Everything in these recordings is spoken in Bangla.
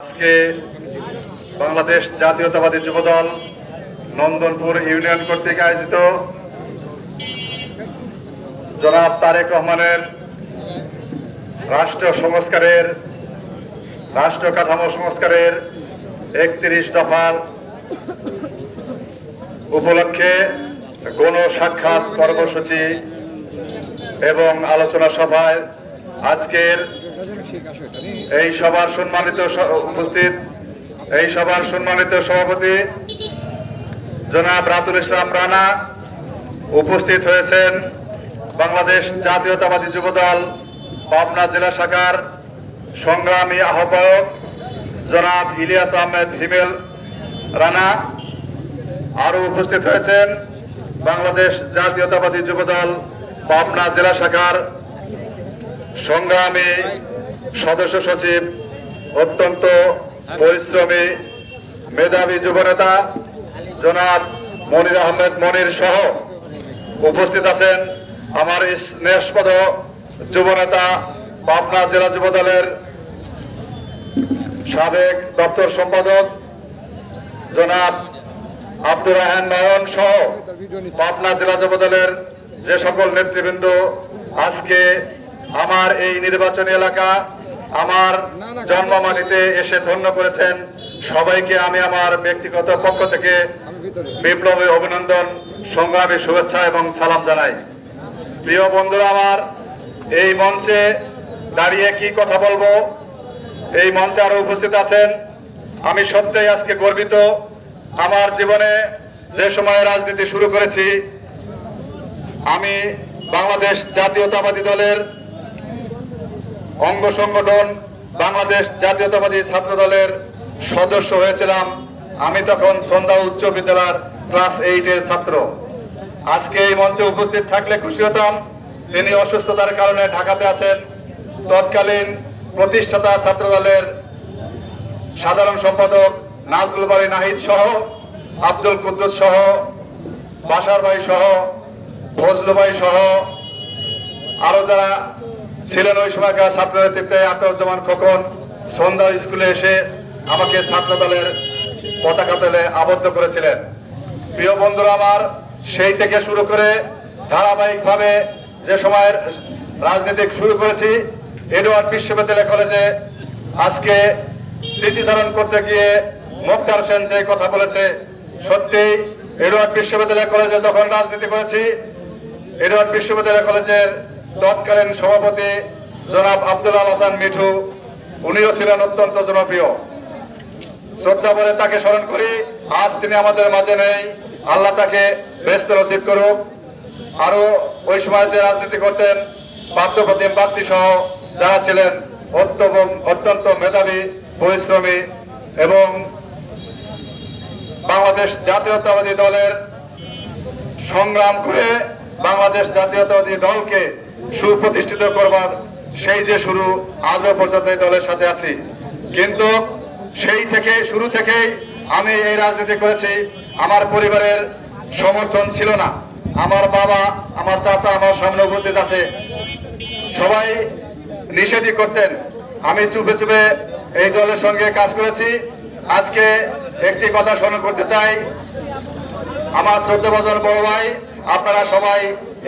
আজকে বাংলাদেশ জাতীয়তাবাদী যুবদল নন্দনপুর ইউনিয়ন কর্তৃক আয়োজিত জনাব তারেক রহমানের রাষ্ট্র কাঠামো সংস্কারের ৩১ দফার উপলক্ষে গণ সাক্ষাৎ কর্মসূচি এবং আলোচনা সভায় আজকের এই সভার সম্মানিত সভাপতি জনাব রাতুল ইসলাম রানা, উপস্থিত হয়েছেন বাংলাদেশ জাতীয়তাবাদী যুবদল পাবনা জেলা শাখার সংগ্রামী আহ্বায়ক জনাব ইলিয়াস আহমেদ হিমেল রানা। আরো উপস্থিত হয়েছেন বাংলাদেশ জাতীয়তাবাদী যুবদল পাবনা জেলা শাখার সংগ্রামী সদস্য সচিব, অত্যন্ত পরিশ্রমী মেধাবী যুবনেতা জনাব মনির আহমেদ মনির সহ উপস্থিত আছেন আমার স্নেহস্পদ যুবনেতা পাবনা জেলা যুবদলের সাবেক দপ্তর সম্পাদক জনাব আব্দুর রহমান নয়ন সহ পাবনা জেলা যুবদলের যে সকল নেতৃবৃন্দ আজকে আমার এই নির্বাচনী এলাকা, আমার জন্মমাটিতে এসে ধন্য করেছেন, সবাইকে আমি আমার ব্যক্তিগত পক্ষ থেকে বিপ্লবী অভিনন্দন, সংগ্রামী শুভেচ্ছা এবং সালাম জানাই। প্রিয় বন্ধুরা, আমার এই মঞ্চে দাঁড়িয়ে কি কথা বলবো, এই মঞ্চে আরো উপস্থিত আছেন। আমি সত্যিই আজকে গর্বিত। আমার জীবনে যে সময় রাজনীতি শুরু করেছি, আমি বাংলাদেশ জাতীয়তাবাদী দলের অঙ্গ সংগঠন বাংলাদেশ জাতীয়তাবাদী ছাত্র দলের সদস্য হয়েছিলাম। আমি তখন সন্ধ্যা উচ্চ বিদ্যালয়ের ক্লাস 8-এর ছাত্র। আজকে এই মঞ্চে উপস্থিত থাকলে খুশি হতাম। তিনি অসুস্থতার কারণে ঢাকাতে আছেন। তৎকালীন প্রতিষ্ঠাতা ছাত্র দলের সাধারণ সম্পাদক নাজরুল বারী নাহিদ সহ, আব্দুল কুদ্দুস সহ, বাশার ভাই সহ, ফজলু ভাই সহ আরো যারা ছিলেন ওই সময়কার ছাত্র নেতৃত্বে, আখতারুজ্জামান খোকন সন্ধ্যা স্কুলে এসে আমাকে ছাত্র দলের পতাকা তলে আবদ্ধ করেছিলেন। প্রিয় বন্ধুরা, আমার সেই থেকে শুরু করে ধারাবাহিকভাবে যে সময়ের রাজনীতি শুরু করেছি, এডওয়ার্ড বিশ্ববিদ্যালয় কলেজে আজকে স্মৃতিচারণ করতে গিয়ে মোক্তার হোসেন যে কথা বলেছে, সত্যি এডওয়ার্ড বিশ্ববিদ্যালয় কলেজে যখন রাজনীতি করেছি, এডওয়ার্ড বিশ্ববিদ্যালয় কলেজের তৎকালীন সভাপতি জনাব আব্দুল আল হাসান মিঠু, উনিও ছিলেন অত্যন্ত জনপ্রিয়। শ্রদ্ধা করে তাকে স্মরণ করি। আজ তিনি আমাদের মাঝে নেই, আল্লাহ তাকে বেহেশত নসিব করুক। আরো ওই সময় যে রাজনীতি করতেন পার্থপ্রতিম বাগচি সহ যারা ছিলেন অত্যন্ত মেধাবী, পরিশ্রমী এবং বাংলাদেশ জাতীয়তাবাদী দলের সংগ্রাম করে বাংলাদেশ জাতীয়তাবাদী দলকে সুপ্রতিষ্ঠিত করবার সেই যে শুরু, আজও পর্যন্ত এই দলের সাথে আছি। কিন্তু শুরু থেকেই আমি এই রাজনীতি করেছি। আমার পরিবারের সমর্থন ছিল না। আমার বাবা, আমার চাচা আমার সামনে উপস্থিত আছে, সবাই নিষেধই করতেন। আমি চুপে চুপে এই দলের সঙ্গে কাজ করেছি। আজকে একটি কথা স্মরণ করতে চাই। আমার শ্রদ্ধাভাজন বড় ভাই, আপনারা সবাই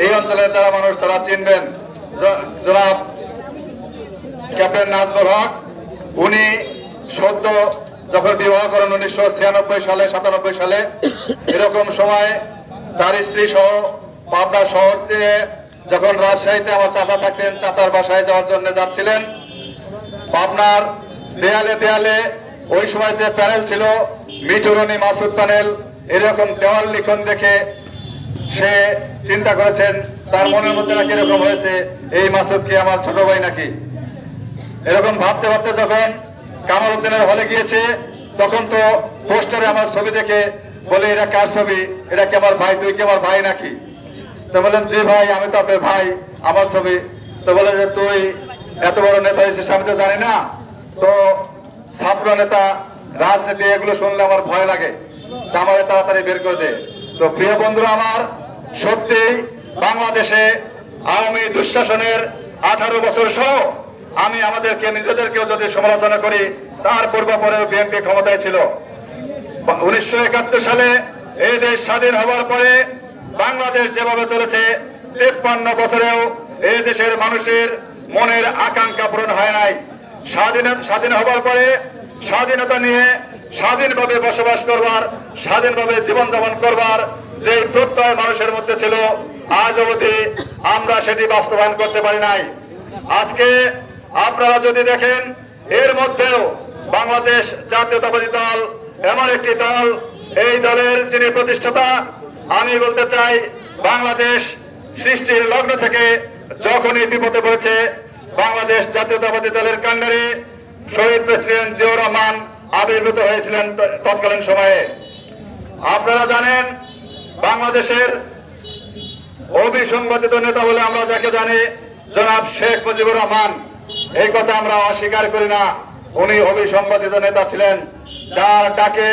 এই অঞ্চলের যারা মানুষ তারা চিনবেন, জনাব ক্যাপ্টেন নাজমুল হক। উনি সদ্য যখন বিবাহ করেন 1996 সালে 97 সালে, এরকম সময় তার স্ত্রী সহ পাবনা শহর থেকে যখন রাজশাহীতে আমার চাচা থাকতেন, চাচার বাসায় যাওয়ার জন্য যাচ্ছিলেন, পাবনার দেয়ালে দেয়ালে ওই সময় যে প্যানেল ছিল মিঠুরনি মাসুদ প্যানেল, এরকম দেওয়াল লিখন দেখে সে চিন্তা করেছেন, তার মনের মধ্যে নাকি এরকম হয়েছে, এই মাসুদ কি আমার ছোট ভাই নাকি। এরকম ভাবতে ভাবতে যখন কামাল উদ্দিনের হলে গিয়েছে, তখন তো পোস্টারে আমার ছবি দেখে বলে, এটা কার ছবি, এটা কি আমার ভাই, তুই কি আমার ভাই নাকি? তো বললেন, যে ভাই, আমি তো আপনার ভাই, আমার ছবি। তো বলে যে তুই এত বড় নেতা হয়েছিস, আমি তো জানি না। তো ছাত্র নেতা, রাজনীতি এগুলো শুনলে আমার ভয় লাগে, তা আমার তাড়াতাড়ি বের করে দে। তো প্রিয় বন্ধুরা, আমার সত্যি বাংলাদেশে আওয়ামী দুঃশাসনের 18 বছর সহ আমি আমাদেরকে নিজেদেরকেও যদি সমালোচনা করি, তার পূর্বপরে বিএনপি ক্ষমতায় ছিল। 1971 সালে এই দেশ স্বাধীন হওয়ার পরে বাংলাদেশ যেভাবে চলেছে 53 বছরেও এই দেশের মানুষের মনের আকাঙ্ক্ষা পূরণ হয় নাই। স্বাধীন হওয়ার পরে স্বাধীনতা নিয়ে স্বাধীনভাবে বসবাস করবার, স্বাধীনভাবে জীবনযাপন করবার যে প্রত্যয় মানুষের মধ্যে ছিল, আজ অবধি আমরা সেটি বাস্তবায়ন করতে পারি নাই। আজকে আপনারা যদি দেখেন, এর মধ্যেও বাংলাদেশ জাতীয়তাবাদী দল এমন একটি দল, এই দলের যিনি প্রতিষ্ঠাতা, আমি বলতে চাই বাংলাদেশ সৃষ্টির লগ্ন থেকে যখনই বিপদে পড়েছে, বাংলাদেশ জাতীয়তাবাদী দলের কাণ্ডারে শহীদ প্রেসিডেন্ট জিয়াউর রহমান আবির্ভূত হয়েছিলেন তৎকালীন সময়ে। আপনারা জানেন, বাংলাদেশের অবিসংবাদিত নেতা বলে আমরা যাকে জানি, জনাব শেখ মুজিবুর রহমান, এই কথা আমরা অস্বীকার করি না। উনি অবিসংবাদিত নেতা ছিলেন, যার ডাকে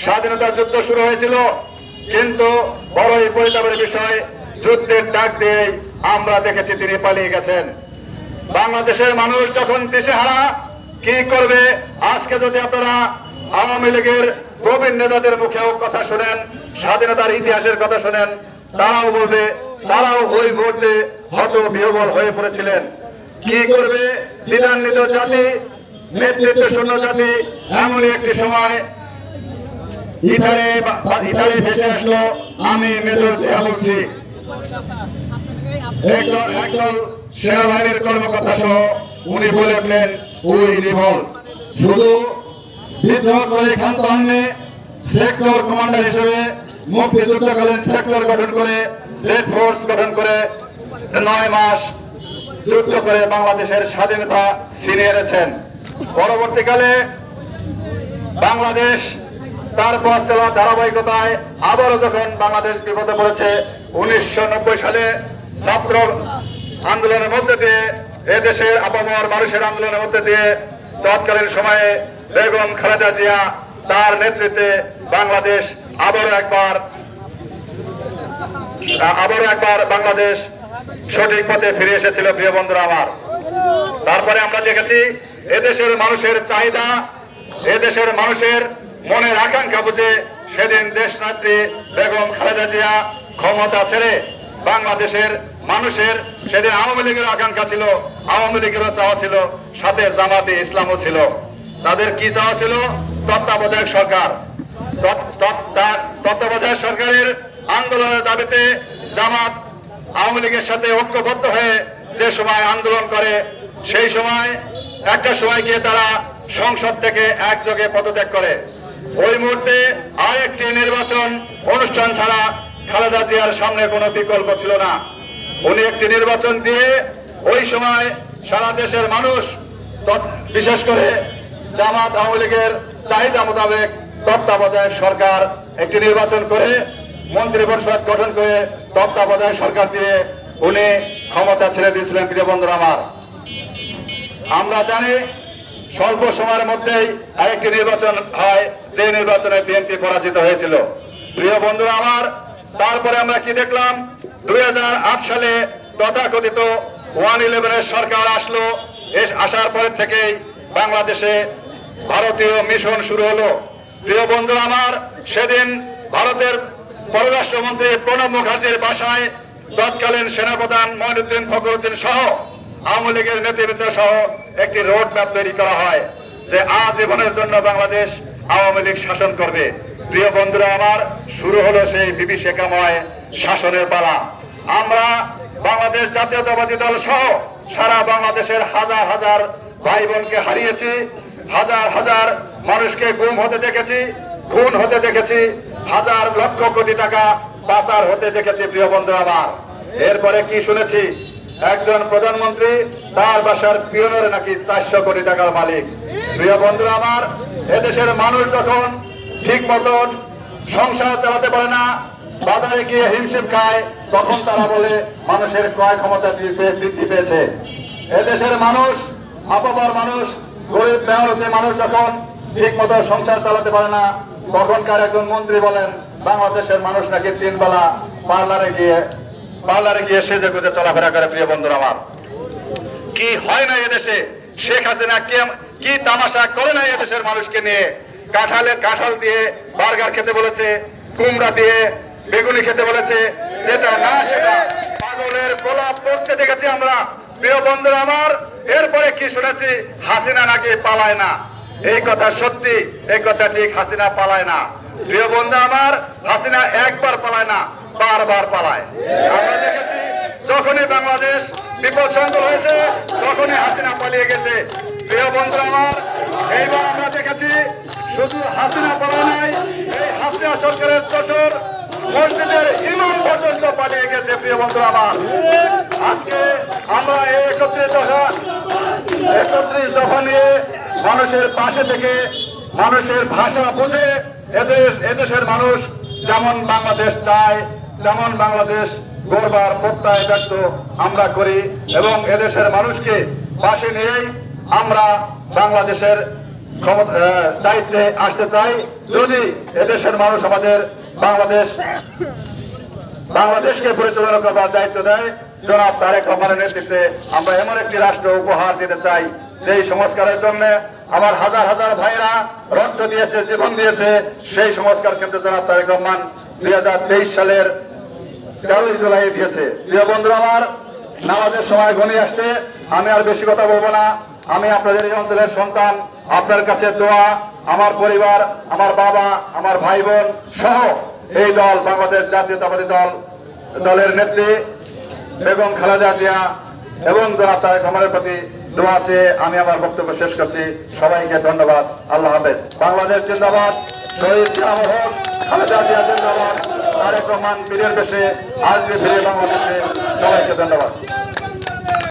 স্বাধীনতা যুদ্ধ শুরু হয়েছিল। কিন্তু বড়ই পরিতাপের বিষয়, যুদ্ধের ডাক দিয়ে আমরা দেখেছি তিনি পালিয়ে গেছেন। বাংলাদেশের মানুষ যখন দিশেহারা, কি করবে? আজকে যদি আপনারা আওয়ামী লীগের প্রবীণ নেতাদের মুখেও কথা শুনেন, স্বাধীনতার ইতিহাসের কথা শুনেন, তারাও বলবে তারাও ওই মুহূর্তে হতবিহ্বল হয়ে পড়েছিলেন। কি করবে দ্বিধান্বিত জাতি, নেতৃত্ব শূন্য জাতি? এমনই একটি সময় ইতালি ভেসে আসলো, আমি মেজর জিয়া বলছি। একদল সেনাবাহিনীর কর্মকর্তা সহ উনি বলে উঠলেন, উই রিভল। শুধু বিদ্রোহ করে ক্ষান্ত হননি, সেক্টর কমান্ডার হিসেবে মুক্তিযুদ্ধকালীন সেক্টর গঠন করে, স্টেট ফোর্স গঠন করে 9 মাস যুদ্ধ করে বাংলাদেশের স্বাধীনতা ছিনিয়ে এনেছেন। পরবর্তীকালে বাংলাদেশ তার পথ চলা ধারাবাহিকতায় আবারও যখন বাংলাদেশ বিপদে পড়েছে, 1990 সালে ছাত্র আন্দোলনের মধ্যে দিয়ে, এদেশের আপামর মানুষের আন্দোলনের মধ্যে দিয়ে তৎকালীন সময়ে বেগম খালেদা জিয়া তার নেতৃত্বে বাংলাদেশ আবারও একবার বাংলাদেশ সঠিক পথে ফিরে এসেছিল। প্রিয় বন্ধুরা আমার, তারপরে আমরা দেখেছি এদেশের মানুষের চাহিদা, এদেশের মানুষের মনের আকাঙ্ক্ষা বুঝে সেদিন দেশনেত্রী বেগম খালেদা জিয়া ক্ষমতা ছেড়ে বাংলাদেশের মানুষের, সেদিন আওয়ামী লীগের আকাঙ্ক্ষা ছিল, আওয়ামী লীগেরও চাওয়া ছিল, সাথে জামাতে ইসলামও ছিল। তাদের কি চাওয়া ছিল? তত্ত্বাবধায়ক সরকার। তত্ত্বাবধায়ক সরকারের আন্দোলনের দাবিতে জামাত আওয়ামী লীগের সাথে ঐক্যবদ্ধ হয়ে যে সময় আন্দোলন করে, সেই সময় একটা সময় গিয়ে তারা সংসদ থেকে একযোগে পদত্যাগ করে। ওই মুহূর্তে আরেকটি নির্বাচন অনুষ্ঠান ছাড়া খালেদা জিয়ার সামনে কোনো বিকল্প ছিল না। উনি একটি নির্বাচন দিয়ে ওই সময় সারা দেশের মানুষ, বিশেষ করে জামাত আওয়ামী লীগের চাহিদা মোতাবেক তত্ত্বাবধায়ক সরকার একটি নির্বাচন করে, মন্ত্রী পরিষদ গঠন করে তত্ত্বাবধায়ক সরকার দিয়ে উনি ক্ষমতা ছেড়ে দিয়েছিলেন। প্রিয় বন্ধুরা আমার, আমরা জানি স্বল্প সময়ের মধ্যেই আরেকটি নির্বাচন হয়, যে নির্বাচনে বিএনপি পরাজিত হয়েছিল। প্রিয় বন্ধুরা আমার, তারপরে আমরা কি দেখলাম? 2008 সালে তথাকথিত 111 সরকার আসলো। আসার পরের থেকেই বাংলাদেশে ভারতীয় মিশন শুরু হলো। প্রিয় বন্ধুরা আমার, সেদিন ভারতের পররাষ্ট্রমন্ত্রী প্রণব মুখার্জির বাসায় তৎকালীন সেনাপ্রধান মঈনুদ্দিন ফখরুদ্দিন সহ আওয়ামী লীগের নেতৃবৃন্দ সহ একটি রোড ম্যাপ তৈরি করা হয়, যে আজীবনের জন্য বাংলাদেশ আওয়ামী লীগ শাসন করবে। প্রিয় বন্ধুরা আমার, শুরু হলো সেই বিভীষিকাময় শাসনের পালা। আমরা বাংলাদেশ জাতীয়তাবাদী দল সহ সারা বাংলাদেশের হাজার হাজার ভাই বোনকে হারিয়েছি, হাজার হাজার মানুষকে গুম হতে দেখেছি, খুন হতে দেখেছি, হাজার লক্ষ কোটি টাকা পাচার হতে দেখেছি। প্রিয় বন্ধুরা আমার, এরপরে কি শুনেছি? একজন প্রধানমন্ত্রী তার বাসার পিয়নের নাকি 400 কোটি টাকার মালিক। প্রিয় বন্ধুরা আমার, এদেশের মানুষ যখন ঠিক মতন সংসার চালাতে পারে না, বাজারে গিয়ে হিমশিম খায়, তখন তারা বলে মানুষের ক্রয় ক্ষমতা বৃদ্ধি পেয়েছে। এদেশের মানুষ, আপামর মানুষ, গরিব মেহনতি মানুষ যখন ঠিক মতো সংসার চালাতে পারে না, তখনকার একজন মন্ত্রী বলেন বাংলাদেশের মানুষ নাকি 3 বেলা পার্লারে গিয়ে সেজে গুজে চলাফেরা করে। প্রিয় বন্ধুরা আমার, কি হয় না এদেশে? শেখ হাসিনা কি তামাশা করে নাই এদেশের মানুষকে নিয়ে। কাঁঠাল দিয়ে বার্গার খেতে বলেছে, কুমড়া দিয়ে বেগুনি খেতে বলেছে, যেটা না সেটা পাগলের গোলাপ পড়তে দেখেছি আমরা। প্রিয় বন্ধুরা আমার, এরপরে কি শুনেছি, হাসিনা নাকি পালায় না। এই কথা সত্যি, এই কথা ঠিক, হাসিনা পালায় না। প্রিয় বন্ধু আমার, হাসিনা একবার পালায় না, বারবার পালায়। আমরা দেখেছি যখনই বাংলাদেশ বিপদ সংকুল হয়েছে তখনই হাসিনা পালিয়ে গেছে। প্রিয় বন্ধু আমার, এইবার আমরা দেখেছি শুধু হাসিনা পালায় নাই, এই হাসিনা সরকারের দোসর মসজিদের ইমাম পর্যন্ত পালিয়ে গেছে। প্রিয় বন্ধু আমার, আজকে আমরা এই 31 দফা নিয়ে মানুষের পাশে থেকে মানুষের ভাষা বুঝে এদেশের মানুষ যেমন বাংলাদেশ চায় তেমন বাংলাদেশ গড়বার প্রত্যয় ব্যক্ত আমরা করি এবং এদেশের মানুষকে পাশে নিয়েই আমরা বাংলাদেশের দায়িত্বে আসতে চাই। যদি এদেশের মানুষ আমাদের বাংলাদেশকে পরিচালনা করবার দায়িত্ব দেয়, জনাব তারেক রহমানের নেতৃত্বে আমরা এমন একটি রাষ্ট্র উপহার দিতে চাই যেই সংস্কারের জন্য আমার হাজার হাজার ভাইরা রক্ত দিয়েছে, জীবন দিয়েছে। সেই সংস্কার কিন্তু জনাব তারেক রহমান 2023 সালের 13 জুলাই দিয়েছে। প্রিয় বন্ধুরা আমার, নামাজের সময় ঘনিয়ে আসছে, আমি আর বেশি কথা বলবো না। আমি আপনাদের এই অঞ্চলের সন্তান, আপনার কাছে দোয়া, আমার পরিবার, আমার বাবা, আমার ভাই বোন সহ এই দল বাংলাদেশ জাতীয়তাবাদী দলের নেত্রী বেগম খালেদা জিয়া এবং জনাব তারেক রহমানের প্রতি দোয়া চেয়ে আমি আমার বক্তব্য শেষ করছি। সবাইকে ধন্যবাদ। আল্লাহ হাফেজ। বাংলাদেশ জিন্দাবাদ, শহীদ জিয়া মরহুম, খালেদা জিয়া জিন্দাবাদ, তারেক রহমান বীরের বেশে আসবে ফিরে বাংলাদেশে। সবাইকে ধন্যবাদ।